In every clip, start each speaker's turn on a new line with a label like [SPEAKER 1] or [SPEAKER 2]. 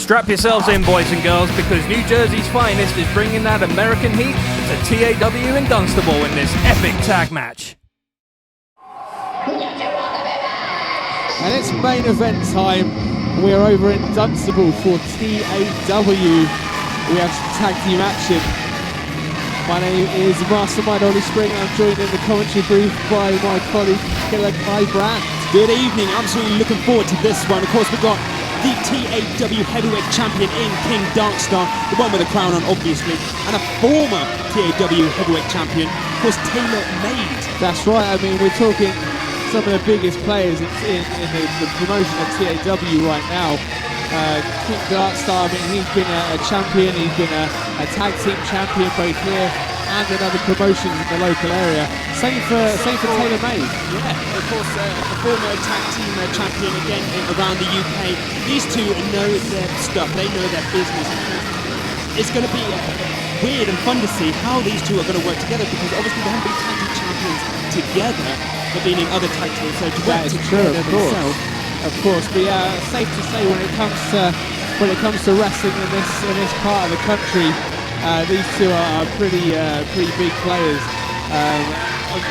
[SPEAKER 1] Strap yourselves in, boys and girls, because New Jersey's finest is bringing that American heat to TAW in Dunstable in this epic tag match.
[SPEAKER 2] And it's main event time. We're over in Dunstable for TAW. We have some tag team action. My name is Mastermind Ollie Spring. I'm joined in the commentary booth by my colleague Killer Kai Brandt.
[SPEAKER 3] Good evening. Absolutely looking forward to this one. Of course, we've got the TAW heavyweight champion in King Darkstar, the one with the crown on, obviously, and a former TAW heavyweight champion, of course, Taylor Made.
[SPEAKER 2] That's right. I mean, we're talking some of the biggest players in the promotion of TAW right now. King Darkstar, I mean, he's been a champion, he's been a tag team champion both here and in other promotions in the local area. Same for Taylor Made.
[SPEAKER 3] Yeah, of course, a former tag team champion again around the UK. These two know their stuff, they know their business. It's going to be weird and fun to see how these two are going to work together, because obviously they haven't been tag team champions together, but being in other tag teams, so to work together themselves.
[SPEAKER 2] Of course, but yeah, safe to say when it comes to wrestling in this part of the country, these two are pretty big players.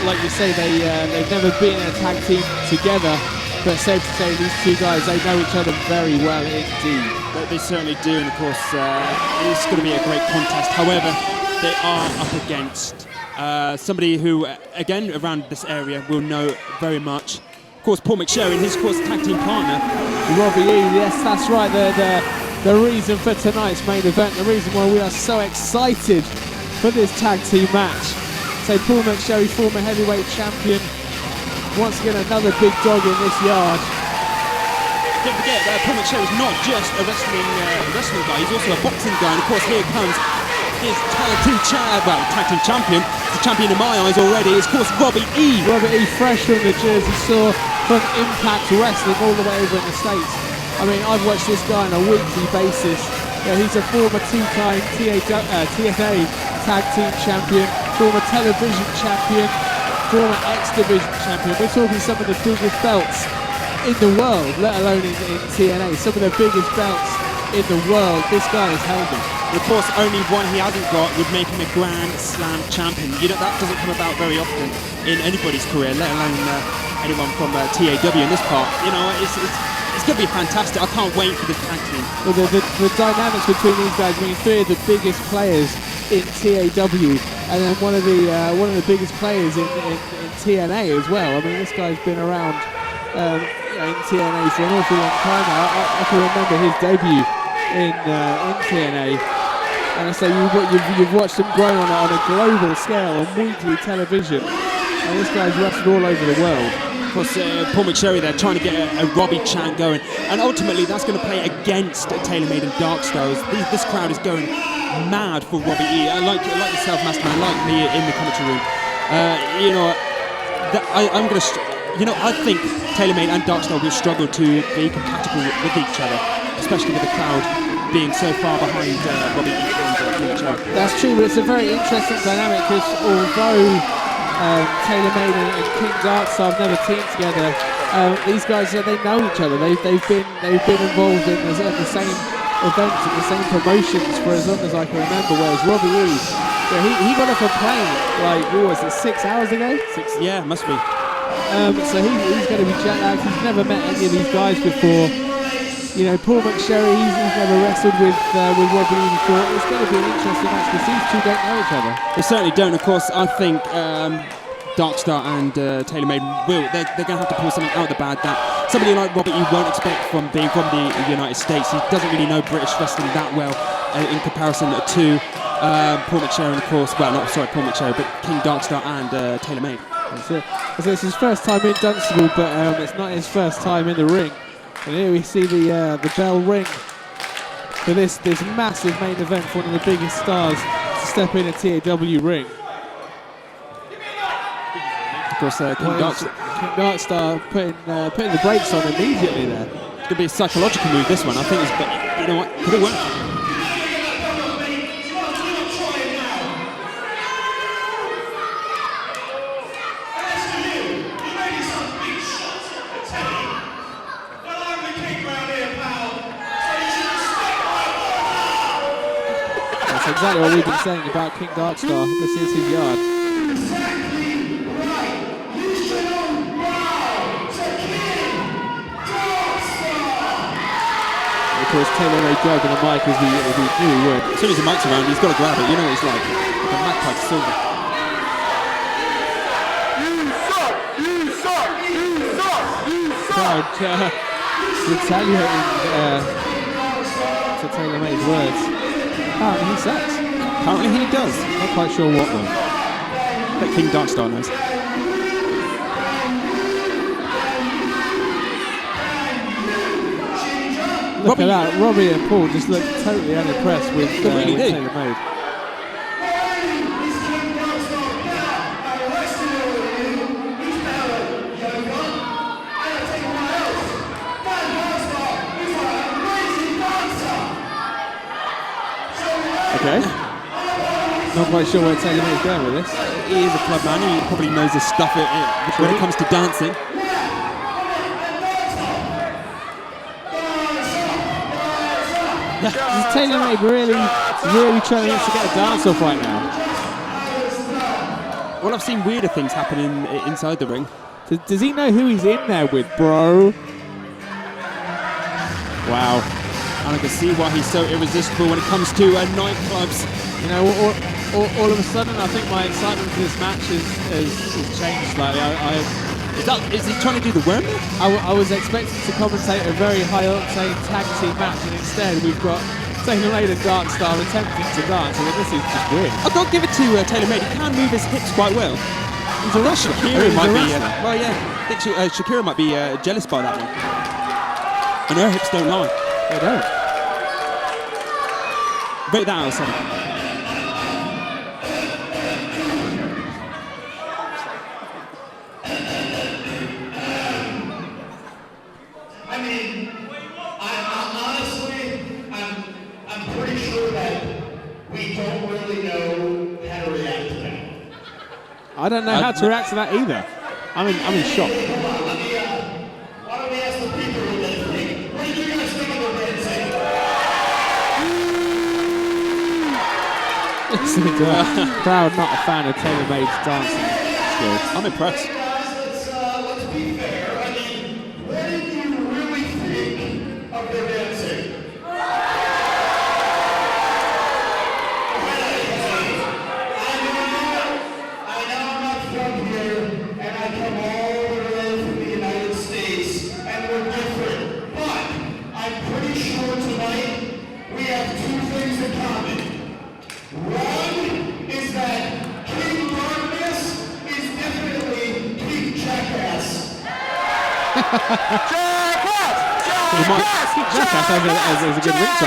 [SPEAKER 2] Like you say, they've never been in a tag team together, but safe to say these two guys, they know each other very well indeed.
[SPEAKER 3] They certainly do, and of course it's going to be a great contest. However, they are up against somebody who, again, around this area will know very much. Of course, Paul McSherry and his, of course, tag team partner,
[SPEAKER 2] Robbie E. Yes, that's right. The reason for tonight's main event, the reason why we are so excited for this tag team match. So Paul McSherry, former heavyweight champion, once again another big dog in this yard.
[SPEAKER 3] Don't forget that Paul McSherry is not just a wrestling guy, he's also a boxing guy. And of course, here comes his tag team champion. The champion in my eyes already is, of course, Robbie E.
[SPEAKER 2] Robbie E, fresh from the Jersey Shore, from Impact Wrestling all the way over in the States. I mean, I've watched this guy on a weekly basis. Yeah, he's a former two-time TNA tag team champion, former television champion, former X Division champion. We're talking some of the biggest belts in the world, let alone in TNA. Some of the biggest belts in the world, this guy has held them.
[SPEAKER 3] And of course, only one he hasn't got would make him a Grand Slam champion. You know, that doesn't come about very often in anybody's career, let alone anyone from TAW in this part. You know, it's going to be fantastic. I can't wait for this tag team.
[SPEAKER 2] Well, the dynamics between these guys, I mean, three of the biggest players in TAW, and then one of the biggest players in TNA as well. I mean, this guy's been around in TNA for an awful long time now. I can remember his debut in TNA, and I say you've watched him grow on a global scale on weekly television, and this guy's wrestled all over the world.
[SPEAKER 3] Of course, Paul McSherry there trying to get a Robbie chant going, and ultimately that's going to play against Taylor Made and Darkstar. This crowd is going mad for Robbie E. Like yourself, Masterman, like me in the commentary room. I think Taylor Made and Darkstar will struggle to be compatible with each other, especially with the crowd being so far behind Robbie E. and McSherry.
[SPEAKER 2] That's true, but it's a very interesting dynamic, because although Taylor Made and King Darkstar have never teamed together, these guys, they know each other. They've been involved in the same events and the same promotions for as long as I can remember. Whereas Robbie E, he got off a plane like, what was it, 6 hours ago?
[SPEAKER 3] Yeah, must be.
[SPEAKER 2] So he's going to be jet lagged. He's never met any of these guys before. You know, Paul McSherry, he's never wrestled with Robbie E before. It's going to be an interesting match, because these two don't know each other.
[SPEAKER 3] They certainly don't. Of course, I think Darkstar and Taylor Made they're going to have to pull something out of the bag that somebody like Robbie E won't expect from being from the United States. He doesn't really know British wrestling that well in comparison to Paul McSherry, and of course, well, not sorry, Paul McSherry, but King Darkstar and Taylor Made.
[SPEAKER 2] So it's his first time in Dunstable, but it's not his first time in the ring. And here we see the bell ring for this massive main event for one of the biggest stars to step in a TAW ring.
[SPEAKER 3] Of course, King
[SPEAKER 2] Darkstar putting the brakes on immediately there.
[SPEAKER 3] It's going to be a psychological move, this one. I think you know what, could it work?
[SPEAKER 2] That's exactly what we've been saying about King Darkstar. This is his yard. Of course, Taylor May grabbing the mic as we knew he would.
[SPEAKER 3] As soon as the mic's around, he's got to grab it. You know what it's like a magpie to silver.
[SPEAKER 2] Crowd retaliating to Taylor May's words. Apparently he sucks.
[SPEAKER 3] Apparently he does.
[SPEAKER 2] Not quite sure what though.
[SPEAKER 3] But King Darkstar knows.
[SPEAKER 2] Look at that, Robbie and Paul just look totally unimpressed with Taylor May. Okay. Not quite sure where Taylor May is going with this.
[SPEAKER 3] He is a club man. He probably knows his stuff when it comes to dancing.
[SPEAKER 2] Is Taylor May really trying to get a dance off right now?
[SPEAKER 3] Well, I've seen weirder things happen inside the ring.
[SPEAKER 2] Does he know who he's in there with, bro? Wow.
[SPEAKER 3] And I can see why he's so irresistible when it comes to nightclubs.
[SPEAKER 2] You know, all of a sudden, I think my excitement for this match has changed slightly.
[SPEAKER 3] Is he trying to do the worm?
[SPEAKER 2] I was expecting to commentate a very high-octane tag team match, and instead we've got Taylor May and Darkstar attempting to dance, and this is just weird.
[SPEAKER 3] I've got to give it to Taylor May. He can move his hips quite well.
[SPEAKER 2] He's a wrestler.
[SPEAKER 3] Shakira might be. Well, yeah. I think Shakira might be jealous by that one. And her hips don't lie.
[SPEAKER 2] They don't.
[SPEAKER 3] Rate that out of 7.
[SPEAKER 2] I don't know how to react to that either. I'm in shock.
[SPEAKER 4] Why don't we ask the people what they think? What did you guys think of the dancing?
[SPEAKER 2] Crowd not a fan of Taylor May's dancing skills.
[SPEAKER 3] I'm impressed.
[SPEAKER 4] Guys, let's be fair. I mean, what did you really think of their dancing?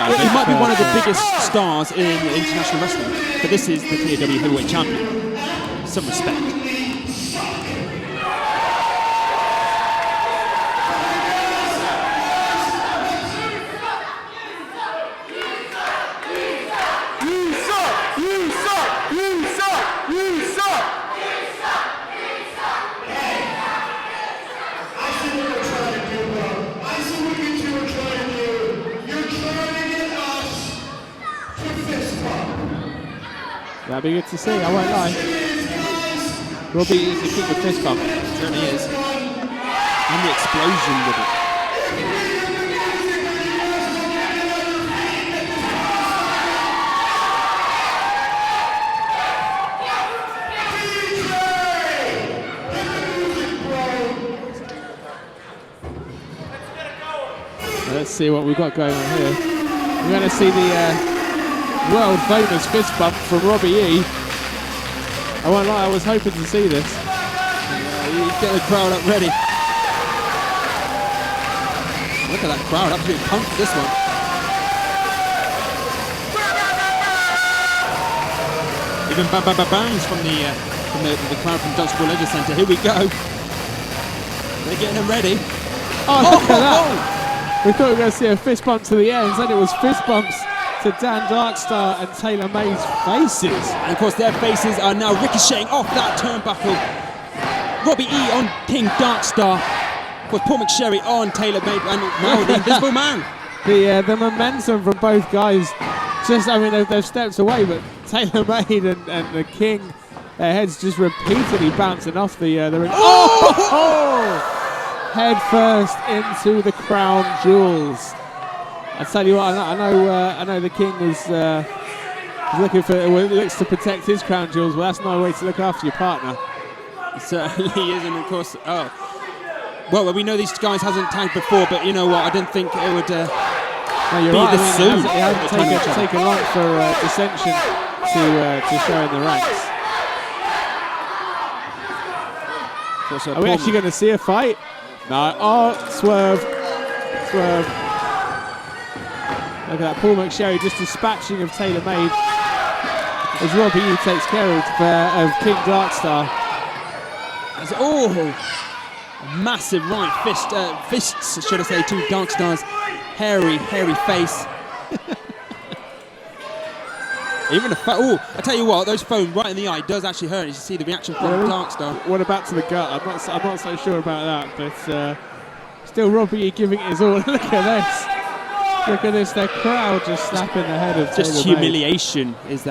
[SPEAKER 3] He might be one of the biggest stars in international wrestling, but this is the TAW Heavyweight Champion. Some respect.
[SPEAKER 2] That'd be good to see, I won't lie. Robbie is the king of fist bump.
[SPEAKER 3] It certainly is. And the explosion with it.
[SPEAKER 2] Let's see what we've got going on here. We're going to see the world famous fist bump from Robbie E. I won't lie, I was hoping to see this.
[SPEAKER 3] You get the crowd up ready. Look at that crowd, absolutely pumped for this one. Even bangs from the crowd from Darkstar Leisure Centre. Here we go. They're getting them ready.
[SPEAKER 2] Oh, look at that! We thought we were going to see a fist bump to the end, and it was fist bumps to Dan Darkstar and Taylor May's faces.
[SPEAKER 3] And of course their faces are now ricocheting off that turnbuckle. Robbie E on King Darkstar. Of course Paul McSherry on Taylor May, and now the Invisible Man.
[SPEAKER 2] The momentum from both guys just, I mean, they've stepped away, but Taylor Made and the King, their heads just repeatedly bouncing off the ring. Oh! Head first into the crown jewels. I tell you what, I know the King was looking for, looks to protect his crown jewels. Well, that's no way to look after your partner.
[SPEAKER 3] It certainly is, and of course, well, we know these guys hasn't tagged before, but you know what? I didn't think it would
[SPEAKER 2] no, you're
[SPEAKER 3] be
[SPEAKER 2] right.
[SPEAKER 3] this soon.
[SPEAKER 2] It hasn't taken long for dissension to show in the ranks. Are we actually going to see a fight? No. Oh, swerve. Look at that. Paul McSherry just dispatching of Taylor Made as Robbie E takes care of King Darkstar.
[SPEAKER 3] Massive right fists, should I say, to Darkstar's hairy face. Even I tell you what, those foam right in the eye does actually hurt. You see the reaction from Darkstar.
[SPEAKER 2] What about to the gut? I'm not so sure about that, but still Robbie giving it his all. Look at this. Their crowd just slapping the head of
[SPEAKER 3] just
[SPEAKER 2] Taylor
[SPEAKER 3] humiliation
[SPEAKER 2] Made.
[SPEAKER 3] is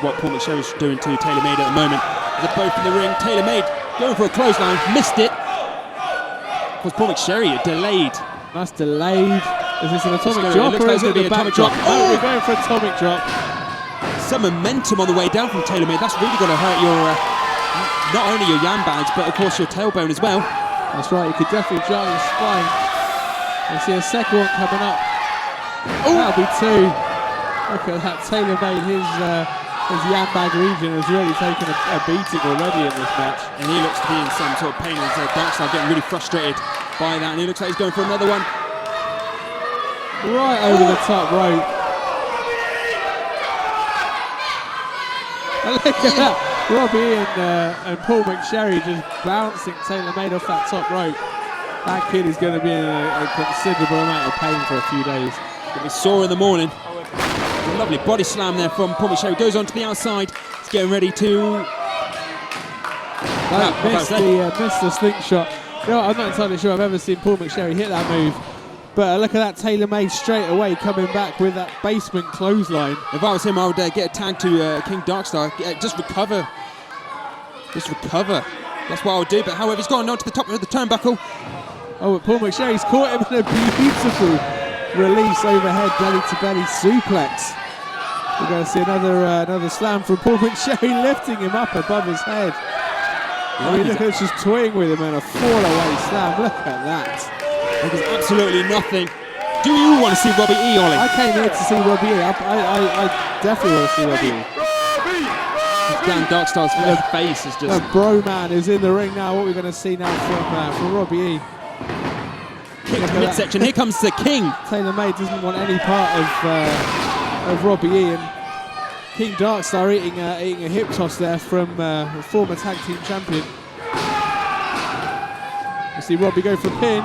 [SPEAKER 3] what Paul McSherry's doing to Taylor Made at the moment. They're both in the ring. Taylor Made going for a clothesline, missed it. Of course, Paul McSherry delayed.
[SPEAKER 2] That's delayed. Is this an atomic drop or is it the back drop? Oh, we're going for atomic drop.
[SPEAKER 3] Some momentum on the way down from Taylor Made. That's really going to hurt your, not only your yam bags, but of course your tailbone as well.
[SPEAKER 2] That's right, you could definitely jar your spine. I see a second one coming up. That'll be two. Look at that, Taylor Made, his yam bag region has really taken a beating already in this match.
[SPEAKER 3] And he looks to be in some sort of pain, and Darkstar getting really frustrated by that, and he looks like he's going for another one.
[SPEAKER 2] Right over the top rope. And look at that, Robbie and Paul McSherry just bouncing Taylor Made off that top rope. That kid is going to be in a considerable amount of pain for a few days.
[SPEAKER 3] Going to be sore in the morning. A lovely body slam there from Paul McSherry. Goes on to the outside. He's getting ready to...
[SPEAKER 2] Missed the slingshot. You know what, I'm not entirely sure I've ever seen Paul McSherry hit that move. But look at that, Taylor Made straight away coming back with that basement clothesline.
[SPEAKER 3] If I was him, I would get a tag to King Darkstar. Just recover. That's what I would do. But however, he's gone on to the top of the turnbuckle.
[SPEAKER 2] Oh, but Paul McSherry's caught him in a beautiful release overhead belly-to-belly suplex. We're going to see another slam from Paul McSherry, lifting him up above his head. I mean, look at this, just toying with him and a fall-away slam. Look at that.
[SPEAKER 3] There's absolutely nothing. Do you want to see Robbie E, Ollie?
[SPEAKER 2] I came here to see Robbie E. I definitely want to see Robbie E.
[SPEAKER 3] Dan Darkstar's face is just...
[SPEAKER 2] The bro man is in the ring now. What we're going to see now from Robbie E.
[SPEAKER 3] Kick to midsection. Here comes the King.
[SPEAKER 2] Taylor Made doesn't want any part of Robbie E. And King Darkstar eating a hip toss there from the former tag team champion. You see Robbie go for a pin.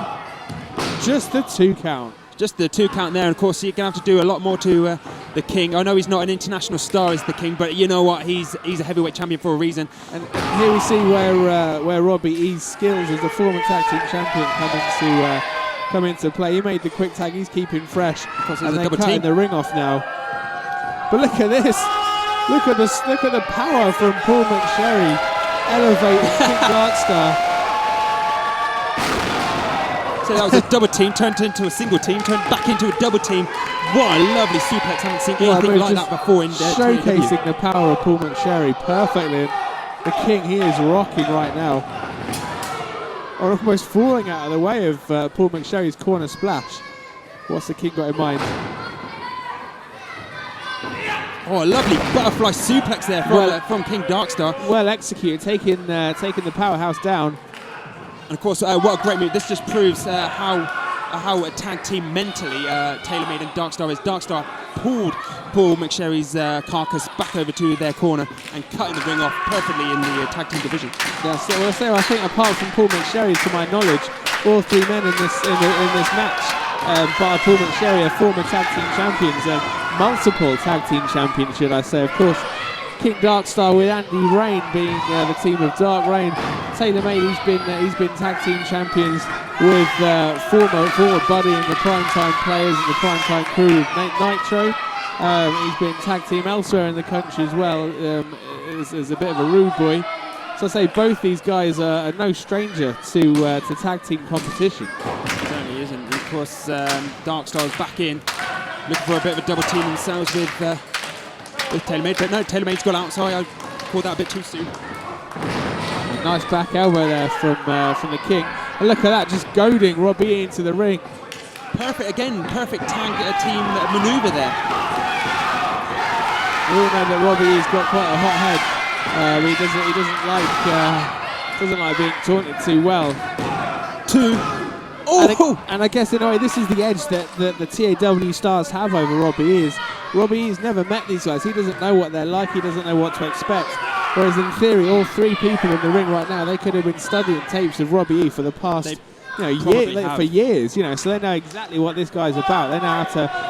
[SPEAKER 2] Just the 2 count.
[SPEAKER 3] Just the 2 count there, and of course you're going to have to do a lot more to the King. I know he's not an international star as the King, but you know what, he's a heavyweight champion for a reason.
[SPEAKER 2] And here we see where Robbie E's skills as the former tag team champion come into play. He made the quick tag, he's keeping fresh, and they're cutting the ring off now. But look at this, look at the power from Paul McSherry elevating King Darkstar.
[SPEAKER 3] So that was a double team, turned into a single team, turned back into a double team. What a lovely suplex. I haven't seen anything like that before in
[SPEAKER 2] showcasing the power of Paul McSherry perfectly. The King, he is rocking right now. Or almost falling out of the way of Paul McSherry's corner splash. What's the King got in mind?
[SPEAKER 3] Oh, a lovely butterfly suplex there from King Darkstar.
[SPEAKER 2] Well executed, taking the powerhouse down.
[SPEAKER 3] And of course, what a great move. This just proves how a tag team mentally Taylor Made and Darkstar is. Darkstar pulled Paul McSherry's carcass back over to their corner and cutting the ring off perfectly in the tag team division.
[SPEAKER 2] Yeah, so I think apart from Paul McSherry, to my knowledge, all 3 men in this match, bar Paul McSherry, are former tag team champions, multiple tag team champions, should I say. Of course, King Darkstar with Andy Rain being the team of Dark Rain. Taylor Made, he's been tag team champions with former buddy and the Primetime Players and the Primetime Crew of Nitro. He's been tag team elsewhere in the country as well, as a bit of a rude boy. So I say both these guys are no stranger to tag team competition.
[SPEAKER 3] Certainly isn't. And of course, Darkstar's back in, looking for a bit of a double team themselves with TaylorMade. But no, TaylorMade's got out, so I called that a bit too soon.
[SPEAKER 2] A nice back elbow there from the King. And look at that, just goading Robbie into the ring.
[SPEAKER 3] Perfect tag team maneuver there.
[SPEAKER 2] We all know that Robbie's got quite a hot head. He doesn't like being taunted too well. And I guess in a way this is the edge that the TAW stars have over Robbie is. Robbie's never met these guys. He doesn't know what they're like. He doesn't know what to expect. Whereas in theory, all three people in the ring right now, they could have been studying tapes of Robbie E for the past for years. So they know exactly what this guy's about. They know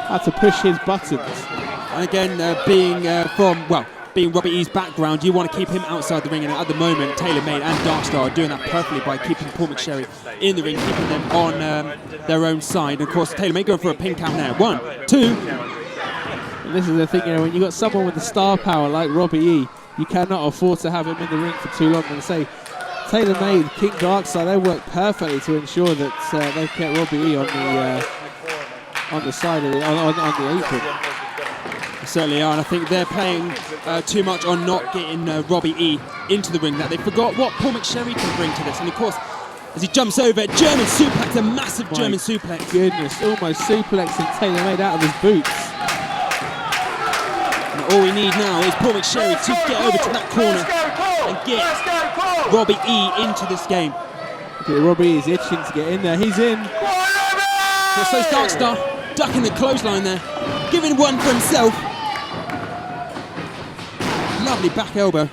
[SPEAKER 2] how to push his buttons.
[SPEAKER 3] And again, being Robbie E's background, you want to keep him outside the ring, and at the moment, TaylorMade and Darkstar are doing that perfectly by keeping Paul McSherry in the ring, keeping them on their own side. And of course, TaylorMade going for a pin count now. 1, 2.
[SPEAKER 2] And this is the thing, when you got someone with the star power like Robbie E, you cannot afford to have him in the ring for too long. And say, TaylorMade, King Darkstar, they work perfectly to ensure that they've kept Robbie E on the side of on the apron.
[SPEAKER 3] They certainly are, and I think they're playing too much on not getting Robbie E into the ring, that they forgot what Paul McSherry can bring to this. And of course, as he jumps over, German suplex, a massive German suplex.
[SPEAKER 2] Goodness, almost suplexing TaylorMade out of his boots.
[SPEAKER 3] And all we need now is Paul McSherry to get over to that corner and get Robbie E into this game.
[SPEAKER 2] Okay, Robbie is itching to get in there. He's in.
[SPEAKER 3] So Darkstar ducking the clothesline there, giving one for himself. Lovely back elbow.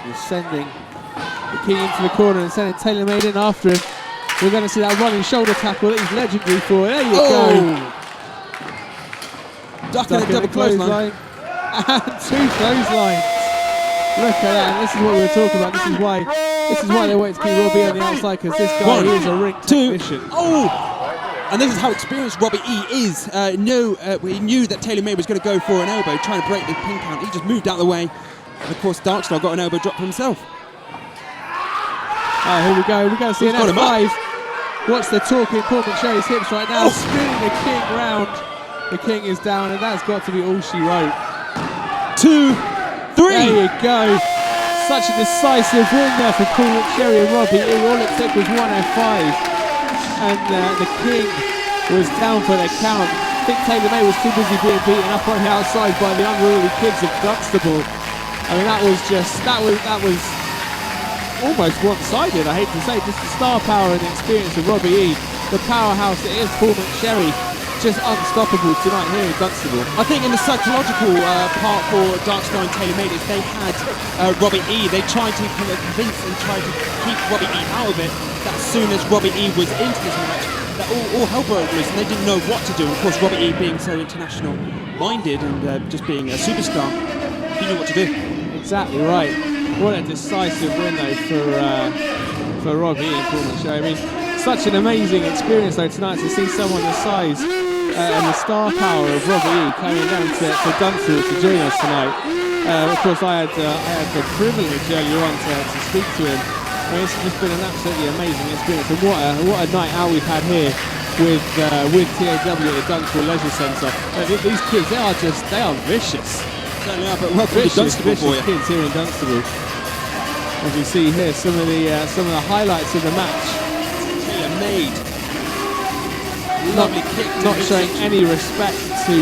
[SPEAKER 2] He's sending the King into the corner and sending TaylorMade in after him. We're going to see that running shoulder tackle that he's legendary for. There you go.
[SPEAKER 3] Ducking a double clothesline.
[SPEAKER 2] And 2 clotheslines. Look at that. And this is what we were talking about. This is why they wanted to keep Robbie on the outside, because this guy is a ring technician.
[SPEAKER 3] And this is how experienced Robbie E is. He knew that TaylorMade was going to go for an elbow, trying to break the pin count. He just moved out of the way. And of course, Darkstar got an elbow drop for himself.
[SPEAKER 2] Here we go. We're going to see an F5. Watch the talking Paul McSherry's hips right now. Spinning the King round. The King is down, and that's got to be all she wrote.
[SPEAKER 3] 2, 3.
[SPEAKER 2] There you go. Such a decisive win there for Paul McSherry and Robbie. All it took was 1 F5. And the King was down for the count. I think TaylorMade was too busy being beaten up on the outside by the unruly kids of Dunstable. I mean, that was almost one-sided, I hate to say. Just the star power and the experience of Robbie E. The powerhouse that is Paul McSherry. Just unstoppable tonight here in Dunstable.
[SPEAKER 3] I think in the psychological part for Darkstar and TaylorMade is they had Robbie E. They tried to kind of convince and try to keep Robbie E out of it. That as soon as Robbie E was into this match, that all hell broke loose and they didn't know what to do. And of course, Robbie E being so international minded and just being a superstar, he knew what to do.
[SPEAKER 2] Exactly right. What a decisive win though for Robbie E and Paul McSherry. I mean, such an amazing experience though tonight to see someone the size and the star power of Robbie E coming down to Dunstable to join us tonight. Of course, I had the privilege earlier on to speak to him. I mean, it's just been an absolutely amazing experience, and what a night out we've had here with TAW at the Dunstable Leisure Centre. These kids, they are vicious.
[SPEAKER 3] Certainly are, but welcome to Dunstable for you.
[SPEAKER 2] Kids here in Dunstable. As you see here, some of the highlights of the match.
[SPEAKER 3] TaylorMade. Lovely kick.
[SPEAKER 2] Not showing any respect to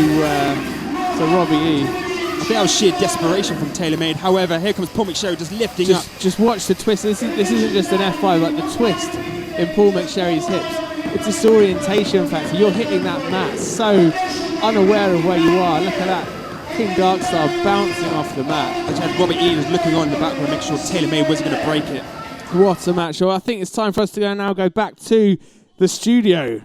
[SPEAKER 2] Robbie E.
[SPEAKER 3] I think that was sheer desperation from TaylorMade. However, here comes Paul McSherry just lifting up.
[SPEAKER 2] Just watch the twist. This isn't just an F5, like the twist in Paul McSherry's hips. It's a disorientation factor. You're hitting that mat so unaware of where you are. Look at that. King Darkstar bouncing off the mat.
[SPEAKER 3] I had Robbie E was looking on in the background to make sure TaylorMade wasn't going to break it.
[SPEAKER 2] What a match. Well, I think it's time for us to go back to the studio.